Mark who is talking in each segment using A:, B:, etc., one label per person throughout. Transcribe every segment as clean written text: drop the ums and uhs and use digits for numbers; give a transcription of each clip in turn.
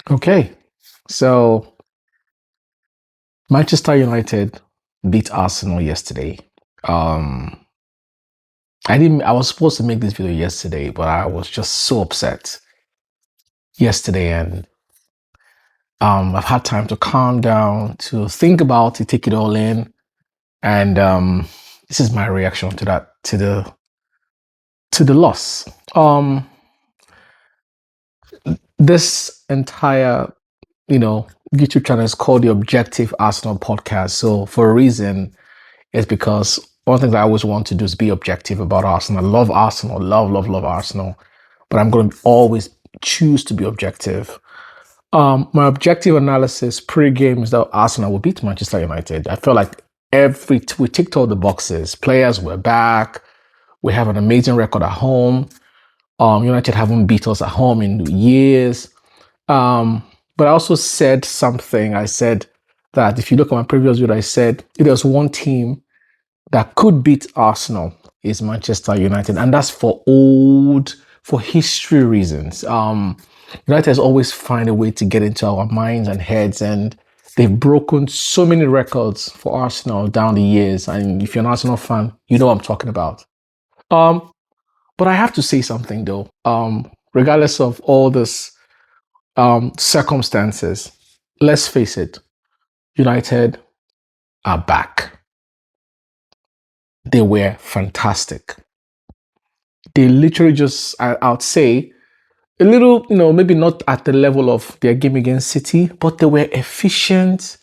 A: Okay, so Manchester United beat Arsenal yesterday. Um, I was supposed to make this video yesterday, but I was just so upset yesterday, and I've had time to calm down, to think about it, take it all in, and this is my reaction to that, to the loss. This entire YouTube channel is called the Objective Arsenal Podcast. So for a reason, it's because one thing that I always want to do is be objective about Arsenal. I love Arsenal, love Arsenal, but I'm going to always choose to be objective. My objective analysis pre-game is that Arsenal will beat Manchester United. I feel like we ticked all the boxes. Players were back. We have an amazing record at home. United haven't beat us at home in years. But I also said something. I said that if you look at my previous video, I said if there's one team that could beat Arsenal is Manchester United, and that's for history reasons. United has always find a way to get into our minds and heads, and they've broken so many records for Arsenal down the years. And if you're an Arsenal fan, you know what I'm talking about. Um, but I have to say something though. Regardless of all this circumstances, let's face it, United are back. They were fantastic. They literally just, I would say, a little, maybe not at the level of their game against City, but they were efficient.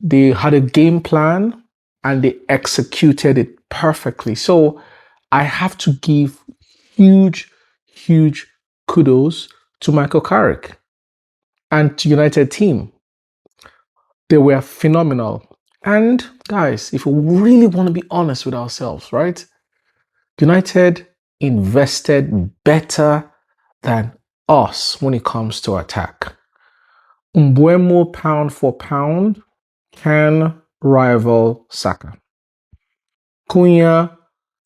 A: They had a game plan and they executed it perfectly. So I have to give huge, huge kudos to Michael Carrick and to United team. They were phenomenal. And guys, if we really want to be honest with ourselves, right? United invested better than us when it comes to attack. Mbeumo pound for pound can rival Saka. Cunha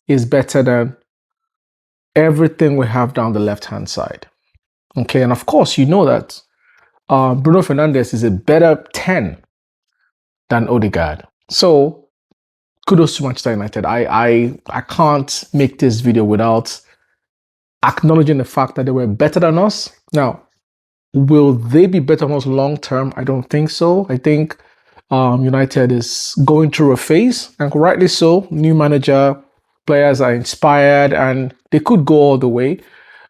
A: is better than everything we have down the left-hand side. Okay, and of course, you know that Bruno Fernandes is a better 10 than Odegaard. So kudos to Manchester United. I can't make this video without acknowledging the fact that they were better than us. Now, will they be better than us long term? I don't think so. I think United is going through a phase, and rightly so. New manager, players are inspired, and they could go all the way.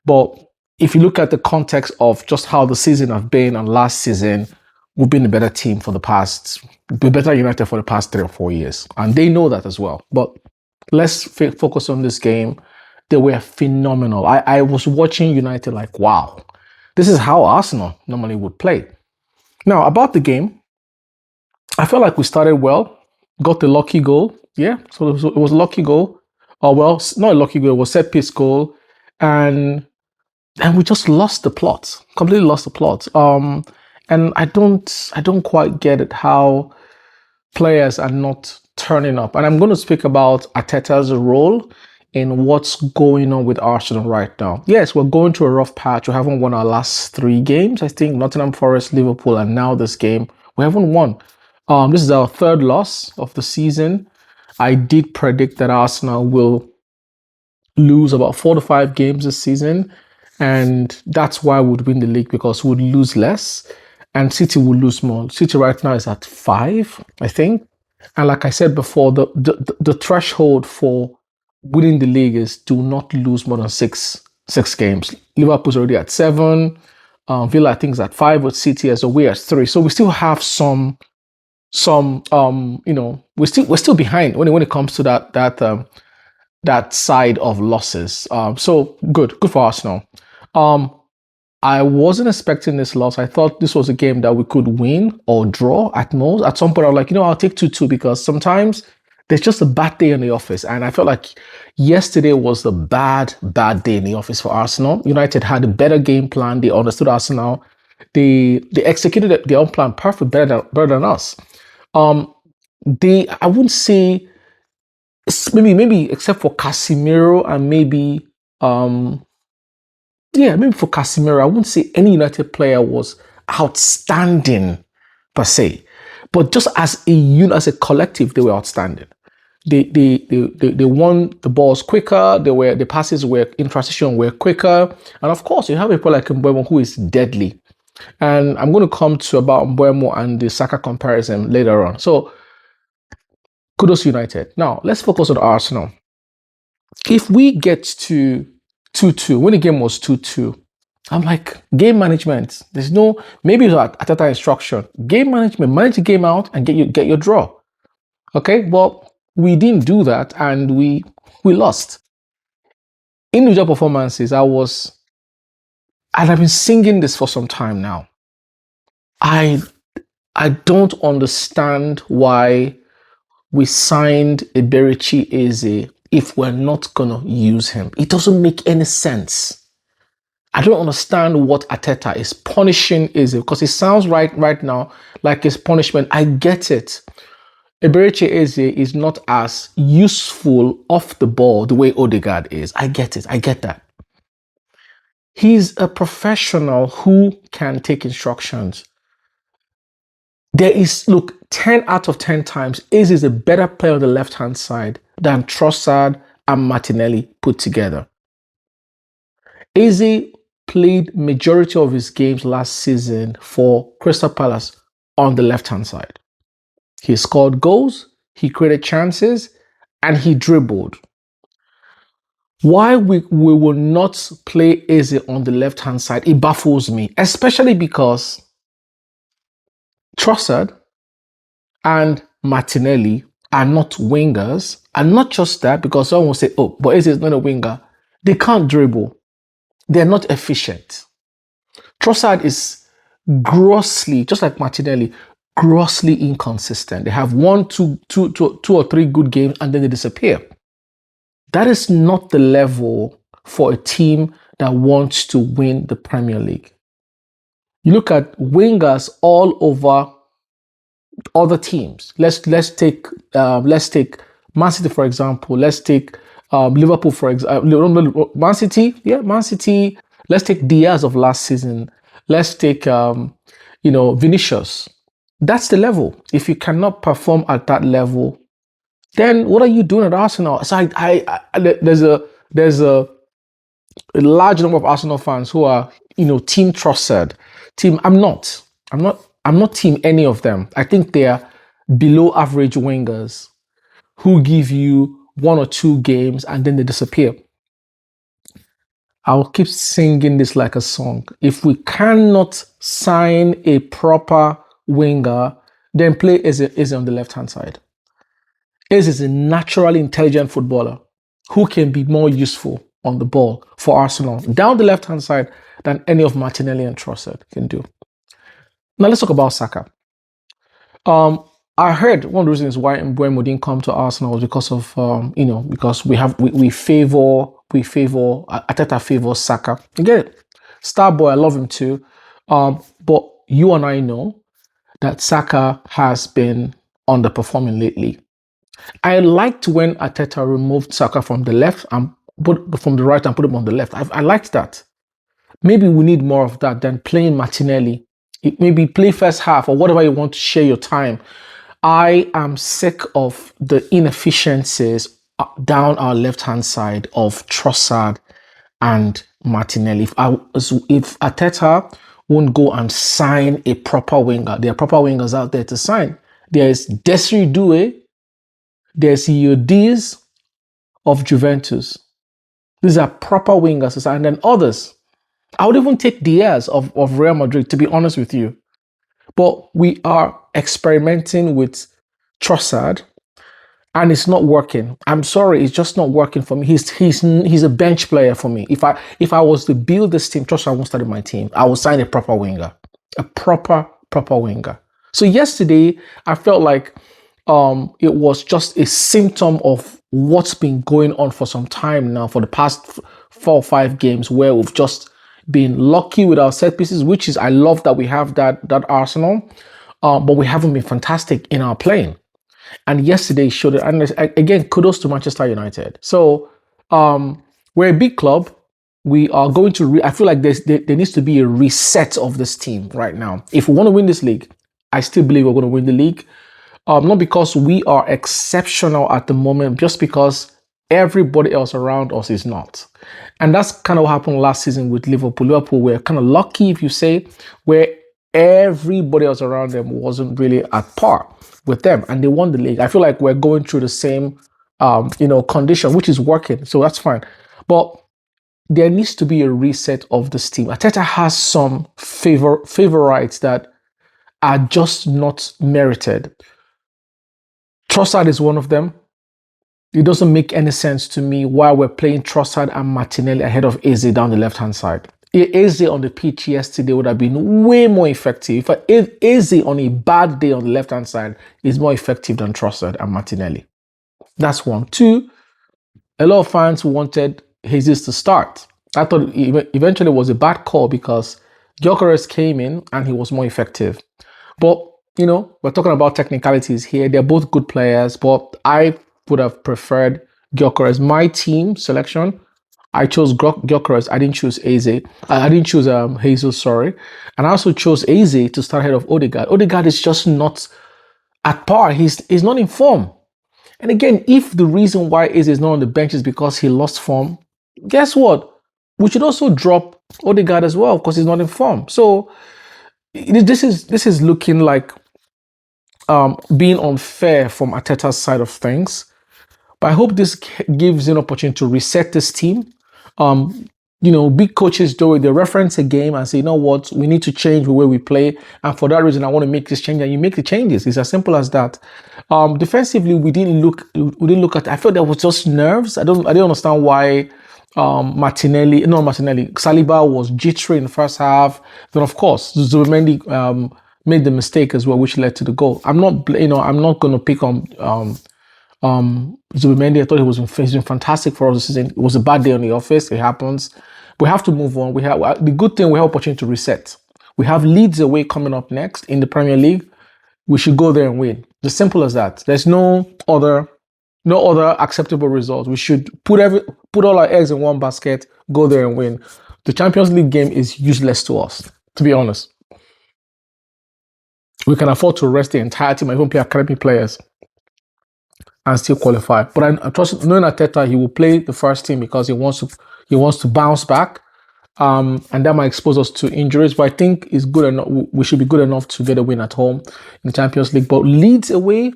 A: But if you look at the context of just how the season have been and last season, we've been a better team for the past, better United for the past 3 or 4 years, and they know that as well. But let's focus on this game. They were phenomenal. I was watching United like, wow, this is how Arsenal normally would play. Now, about the game, I felt like we started well, got the lucky goal. Yeah, so it was a lucky goal. Oh, well, not a lucky goal, it was set piece goal. And we just lost the plot, completely lost the plot. And I don't quite get it how players are not turning up. And I'm going to speak about Arteta's role in what's going on with Arsenal right now. Yes, we're going through a rough patch. We haven't won our last 3 games. I think Nottingham Forest, Liverpool, and now this game. We haven't won. This is our 3rd loss of the season. I did predict that Arsenal will lose about 4 to 5 games this season. And that's why we'd win the league, because we'd lose less and City will lose more. City right now is at 5, I think. And like I said before, the threshold for winning the league is do not lose more than six games. Liverpool's already at 7. Villa, I think, is at 5 with City as away at 3. So we still have some we're still behind when it comes to that side of losses. So good for Arsenal. I wasn't expecting this loss. I thought this was a game that we could win or draw at most. At some point, I was like, I'll take 2-2, because sometimes there's just a bad day in the office. And I felt like yesterday was the bad day in the office for Arsenal. United had a better game plan. They understood Arsenal. They executed their own plan perfect, better than us. I wouldn't say, maybe except for Casemiro and maybe for Casemiro, I wouldn't say any United player was outstanding per se, but just as a unit, as a collective, they were outstanding. They won the balls quicker. The passes were in transition were quicker, and of course you have a player like Mbeumo who is deadly. And I'm going to come to about Mbeumo and the Saka comparison later on. So kudos United. Now let's focus on Arsenal. If we get to 2-2, when the game was 2-2, I'm like, game management. There's no, maybe it's Arteta instruction. Game management, manage the game out and get your draw. Okay, but we didn't do that and we lost. Individual performances, and I've been singing this for some time now. I don't understand why we signed Eberechi Eze if we're not gonna use him. It doesn't make any sense. I don't understand what Arteta is punishing Eze, because it sounds right now like it's punishment. I get it. Eberechi Eze is not as useful off the ball the way Odegaard is. I get it. I get that. He's a professional who can take instructions. There is, look, 10 out of 10 times, Eze is a better player on the left-hand side than Trossard and Martinelli put together. Eze played majority of his games last season for Crystal Palace on the left-hand side. He scored goals, he created chances, and he dribbled. Why we will not play Eze on the left-hand side, it baffles me, especially because Trossard and Martinelli are not wingers. And not just that, because someone will say, oh, but Eze is not a winger. They can't dribble. They're not efficient. Trossard is grossly, just like Martinelli, grossly inconsistent. They have two or three good games and then they disappear. That is not the level for a team that wants to win the Premier League. You look at wingers all over other teams. Let's take Man City for example. Let's take Liverpool for example. Man City. Let's take Diaz of last season. Let's take Vinicius. That's the level. If you cannot perform at that level, then what are you doing at Arsenal? So there's a large number of Arsenal fans who are team Trossard. I'm not team any of them. I think they are below average wingers who give you one or two games and then they disappear. I'll keep singing this like a song. If we cannot sign a proper winger, then play Eze on the left-hand side. Eze is a naturally intelligent footballer who can be more useful on the ball for Arsenal down the left-hand side than any of Martinelli and Trossard can do. Now let's talk about Saka. I heard one of the reasons why Mbeumo didn't come to Arsenal was because of because we favor Arteta favors Saka. You get it? Star boy, I love him too. But you and I know that Saka has been underperforming lately. I liked when Arteta removed Saka from the left and from the right and put him on the left. I liked that. Maybe we need more of that than playing Martinelli. Maybe play first half or whatever you want to share your time. I am sick of the inefficiencies down our left-hand side of Trossard and Martinelli. If Arteta won't go and sign a proper winger, there are proper wingers out there to sign. There's Desiree Doué, there's Yildiz of Juventus. These are proper wingers, and then others. I would even take Diaz of Real Madrid, to be honest with you. But we are experimenting with Trossard, and it's not working. I'm sorry, it's just not working for me. He's a bench player for me. If I was to build this team, Trossard won't start in my team. I will sign a proper winger, a proper winger. So yesterday, I felt like it was just a symptom of what's been going on for some time now, for the past 4 or 5 games, where we've just been lucky with our set pieces, which is, I love that we have that Arsenal, but we haven't been fantastic in our playing. And yesterday showed it. And again, kudos to Manchester United. So we're a big club. we are going to. I feel like there needs to be a reset of this team right now. If we want to win this league, I still believe we're going to win the league. Not because we are exceptional at the moment, just because everybody else around us is not. And that's kind of what happened last season with Liverpool. Liverpool were kind of lucky, if you say, where everybody else around them wasn't really at par with them, and they won the league. I feel like we're going through the same, condition, which is working, so that's fine. But there needs to be a reset of this team. Arteta has some favorites that are just not merited. Trossard is one of them. It doesn't make any sense to me why we're playing Trossard and Martinelli ahead of Eze down the left-hand side. Eze on the pitch yesterday would have been way more effective. If Eze on a bad day on the left-hand side is more effective than Trossard and Martinelli. That's one. Two, a lot of fans wanted Jesus to start. I thought eventually it was a bad call because Gyökeres came in and he was more effective. But, we're talking about technicalities here. They're both good players, but I would have preferred Gyökeres. My team selection, I chose Gyökeres. I didn't choose Eze. I didn't choose Jesus, sorry. And I also chose Eze to start ahead of Odegaard. Odegaard is just not at par. He's not in form. And again, if the reason why Eze is not on the bench is because he lost form, guess what? We should also drop Odegaard as well because he's not in form. So this is looking like being unfair from Arteta's side of things. But I hope this gives an opportunity to reset this team. Big coaches do it. They reference a game and say, you know what, we need to change the way we play. And for that reason, I want to make this change. And you make the changes. It's as simple as that. Defensively, we didn't look at. I felt there was just nerves. I didn't understand why Saliba was jittery in the first half. Then of course, Zubimendi made the mistake as well, which led to the goal. I'm not going to pick on Zubimendi. I thought he was been fantastic for us this season. It was a bad day on the office. It happens. We have to move on. The good thing, we have opportunity to reset. We have Leeds away coming up next in the Premier League. We should go there and win. As simple as that. There's no other acceptable result. We should put all our eggs in one basket, go there and win. The Champions League game is useless to us, to be honest. We can afford to rest the entire team, even play academy players, and still qualify. But I trust, knowing Arteta, he will play the first team because he wants to bounce back, and that might expose us to injuries. But I think it's good enough. We should be good enough to get a win at home in the Champions League. But Leeds away,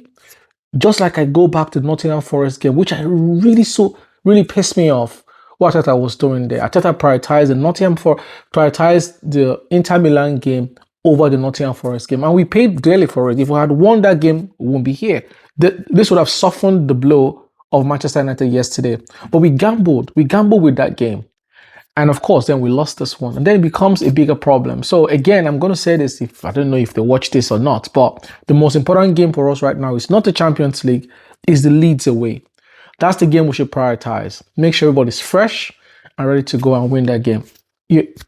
A: just like I go back to the Nottingham Forest game, which really pissed me off. What Arteta was doing there. Arteta prioritized the Inter Milan game over the Nottingham Forest game, and we paid dearly for it. If we had won that game, we wouldn't be here. This would have softened the blow of Manchester United yesterday. But we gambled with that game. And of course, then we lost this one. And then it becomes a bigger problem. So again, I'm going to say this, I don't know if they watch this or not, but the most important game for us right now is not the Champions League, it's the Leeds away. That's the game we should prioritize. Make sure everybody's fresh and ready to go and win that game. If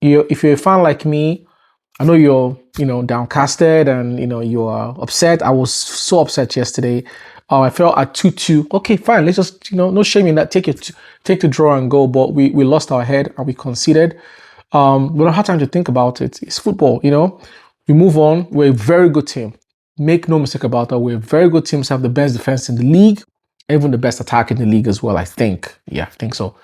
A: you're a fan like me, I know you're, downcasted and, you are upset. I was so upset yesterday. I felt at 2-2. Okay, fine. Let's just, no shame in that. Take the draw and go. But we lost our head and we conceded. We don't have time to think about it. It's football, We move on. We're a very good team. Make no mistake about that. We're a very good team. Have the best defense in the league. Even the best attack in the league as well, I think. Yeah, I think so.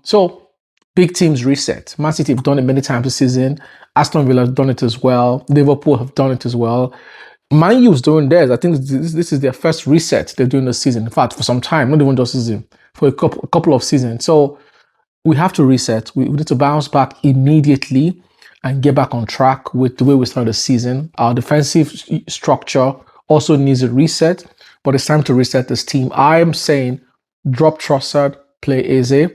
A: So big teams reset. Man City have done it many times this season. Aston Villa have done it as well. Liverpool have done it as well. Man U's doing theirs. I think this is their first reset they're doing this season. In fact, for some time, not even just season, for a couple of seasons. So we have to reset. We need to bounce back immediately and get back on track with the way we started the season. Our defensive structure also needs a reset, but it's time to reset this team. I am saying drop Trossard, play Eze.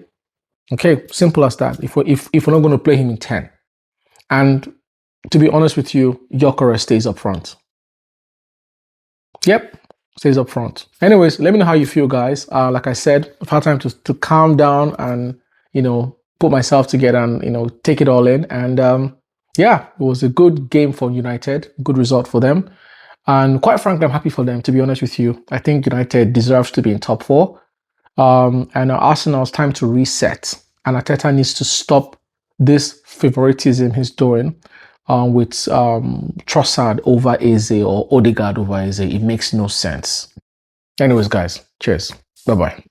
A: Okay, simple as that. If we're not going to play him in 10. And to be honest with you, Gyökeres stays up front. Yep, stays up front. Anyways, let me know how you feel, guys. Like I said, I've had time to calm down and, put myself together and, take it all in. And yeah, it was a good game for United, good result for them. And quite frankly, I'm happy for them, to be honest with you. I think United deserves to be in top 4. And Arsenal, it's time to reset and Arteta needs to stop this favoritism he's doing with Trossard over Eze or Odegaard over Eze. It makes no sense. Anyways, guys, cheers. Bye-bye.